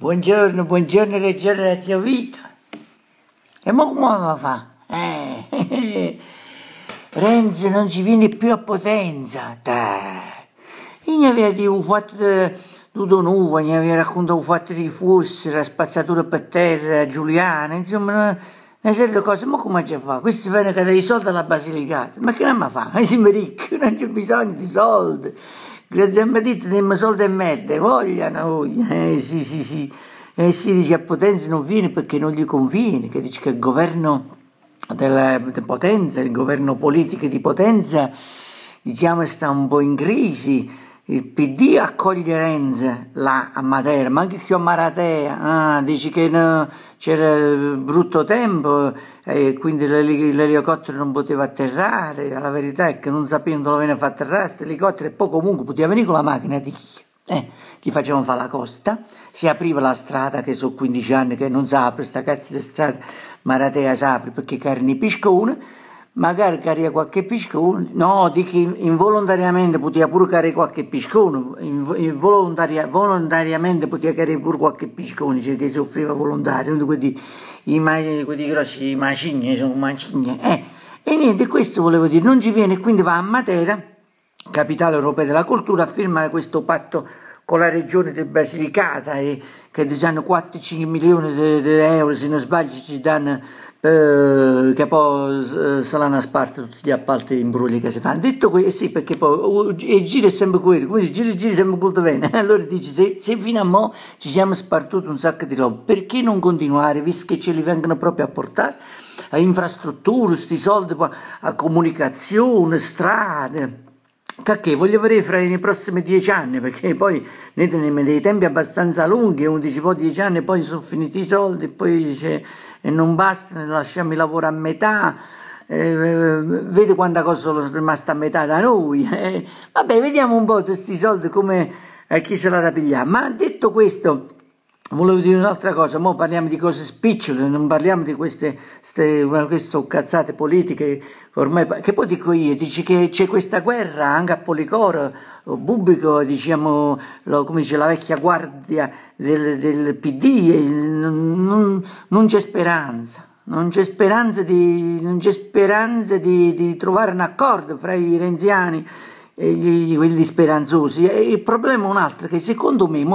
Buongiorno, buongiorno Regione Lazio Vita. E mo come va fa? Renzi non ci viene più a Potenza. Dai. E ne aveva fatto tutto nuovo, ne aveva raccontato il fatto di fosse, la spazzatura per terra, Giuliana, insomma, una serie di cose. Ma come ci fa? Questo viene che dai i soldi alla Basilicata. Ma che non mi fa? Siamo ricchi, non c'è bisogno di soldi. Grazie a me dite, diamo soldi e merda, vogliono. Sì. Si dice a Potenza non viene perché non gli conviene, che dice che il governo della Potenza, il governo politico di Potenza, diciamo, sta un po' in crisi. Il PD accoglie Renzi là a Matera, ma anche qui a Maratea, dice che no, c'era brutto tempo e quindi l'elicottero non poteva atterrare. La verità è che non sapevano dove viene a far atterrare questo elicottero e poi comunque poteva venire con la macchina di chi? Gli facevano fare la costa, si apriva la strada, che sono 15 anni che non si apre sta cazzo di strada, Maratea si apre perché carni piscone, magari caria qualche piscone, no, dico involontariamente poteva pure caricare qualche piscone, volontariamente poteva caricare pure qualche piscone, cioè che si offriva volontario, quelli grossi macigni, sono macigni, E niente, questo volevo dire, non ci viene, quindi va a Matera, capitale europea della cultura, a firmare questo patto con la regione di Basilicata, che danno 4-5 milioni di euro, se non sbaglio ci danno, che poi saranno a sparte tutti gli appalti imbrugli che si fanno. Detto questo, sì, perché poi il giro è sempre quello, come il giro sempre molto bene. Allora dice, se fino a mo' ci siamo spartuti un sacco di roba, perché non continuare, visto che ce li vengono proprio a portare, a infrastrutture, questi soldi, a comunicazione, strade. Che voglio vedere fra i prossimi 10 anni, perché poi noi teniamo dei tempi abbastanza lunghi, 11 poi 10 anni, poi sono finiti i soldi, poi dice, e non basta, ne lasciamo il lavoro a metà, vedi quanta cosa sono rimasta a metà da noi. Vabbè, vediamo un po' questi soldi come chi se l'ha da pigliare. Ma detto questo, volevo dire un'altra cosa, ora parliamo di cose spicciole, non parliamo di queste cazzate politiche, ormai, che poi dico io, dici che c'è questa guerra anche a Policoro, Bubbico, diciamo, come dice la vecchia guardia del PD, non c'è speranza. Non c'è speranza di trovare un accordo fra i renziani e quelli speranzosi. E il problema è un altro, che secondo me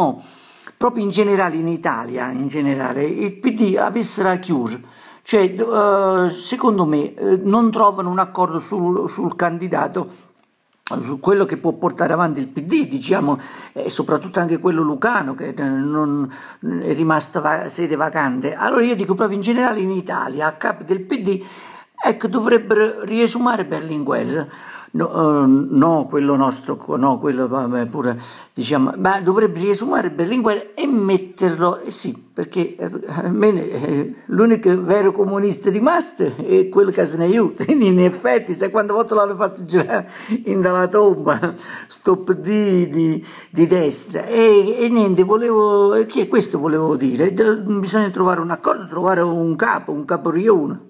proprio in generale in Italia, il PD avessero chiuso, cioè secondo me non trovano un accordo sul candidato, su quello che può portare avanti il PD, diciamo, e soprattutto anche quello lucano che non è rimasto sede vacante. Allora io dico proprio in generale in Italia, a capo del PD, ecco, dovrebbero riesumare Berlinguer. No, quello nostro, no, quello pure, diciamo, ma dovrebbe riesumare Berlinguer e metterlo, sì, perché l'unico vero comunista rimasto è quello che se ne aiuta, quindi in effetti, se quante volte l'hanno fatto girare in dalla tomba, stop di destra, e niente, questo volevo dire, bisogna trovare un accordo, trovare un caporione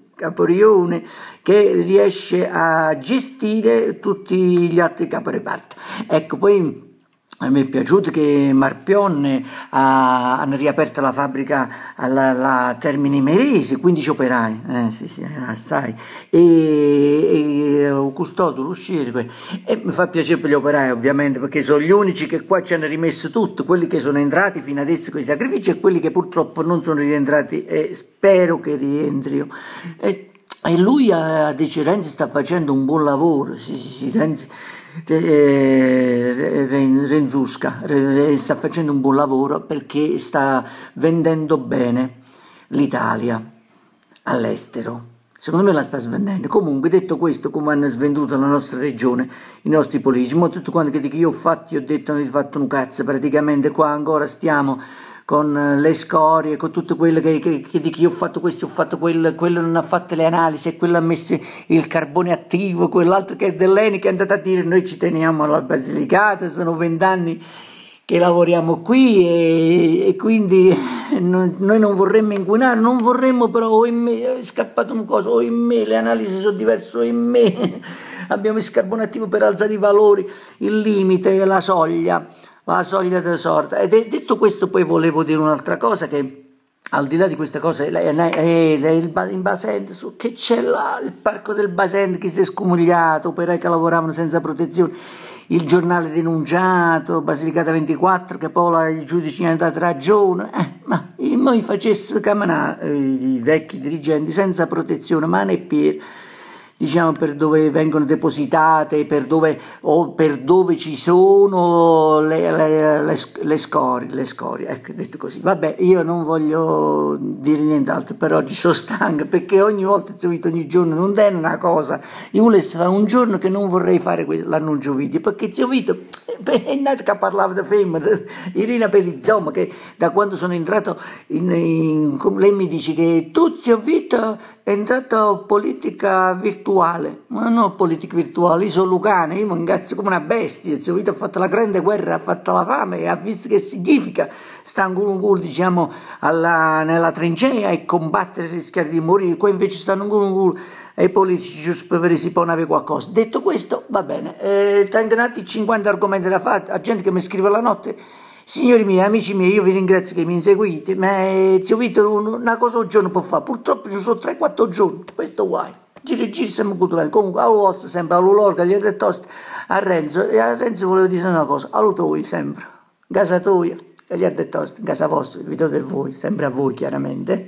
che riesce a gestire tutti gli altri caporeparto. Ecco, poi a me è piaciuto che Marpion hanno riaperto la fabbrica alla Termini Imerese, 15 operai, sì, assai, e ho custodito l'uscire, e mi fa piacere per gli operai ovviamente, perché sono gli unici che qua ci hanno rimesso tutto, quelli che sono entrati fino adesso con i sacrifici e quelli che purtroppo non sono rientrati e spero che rientrino. E lui, dice, Renzi sta facendo un buon lavoro, sì, Renzusca sta facendo un buon lavoro perché sta vendendo bene l'Italia all'estero. Secondo me la sta svendendo. Comunque, detto questo, come hanno svenduto la nostra regione, i nostri politici, ma tutto quanto che io ho detto, non ho fatto un cazzo, praticamente qua ancora stiamo con le scorie, con tutto quello che dico io ho fatto questo, ho fatto quello non ha fatto le analisi, e quello ha messo il carbone attivo, quell'altro che è dell'ENI che è andato a dire noi ci teniamo alla Basilicata, sono 20 anni che lavoriamo qui e quindi noi non vorremmo inquinare, non vorremmo però, ohimè, è scappato una cosa, ohimè, le analisi sono diverse, ohimè, abbiamo il carbone attivo per alzare i valori, il limite, la soglia la soglia della sorda. E detto questo, poi volevo dire un'altra cosa, che al di là di questa cosa, in Basente, che c'è là, il parco del Basente che si è scomugliato, operai che lavoravano senza protezione, il giornale denunciato, Basilicata 24, che poi i giudici hanno dato ragione, ma noi facesse camminare i vecchi dirigenti senza protezione, mano e piedi, diciamo, per dove vengono depositate, o per dove ci sono le scorie, ecco, detto così. Vabbè, io non voglio dire nient'altro, per oggi sono stanco, perché ogni volta ogni giorno non è una cosa. Io volessi fare un giorno che non vorrei fare l'annuncio video, perché zio Vito è nato che parlava di femmina, Irina Perizoma, che da quando sono entrato lei mi dice che tu, zio Vito, è entrato in politica virtuale. Ma no, politica virtuale, io sono lucana, io mi incazzo come una bestia. Zio Vito ha fatto la grande guerra, ha fatto la fame e ha visto che significa stare un culo, diciamo, nella trincea e combattere e rischiare di morire. Qua invece stanno un culo ai politici giusto per vedere se possono avere qualcosa. Detto questo, va bene. Tengono altri 50 argomenti da fare, a gente che mi scrive la notte. Signori miei, amici miei, io vi ringrazio che mi inseguite, ma zio Vito una cosa al giorno può fare, purtroppo ci sono 3-4 giorni, questo guai. Giri sempre culturale, comunque allo vostro sempre, allo Lorca, agli altri tosti, a Renzo, e a Renzo volevo dire una cosa, allo toi sempre, casa tua, e gli altri tosti, casa vostra, vi do del voi, sempre a voi chiaramente.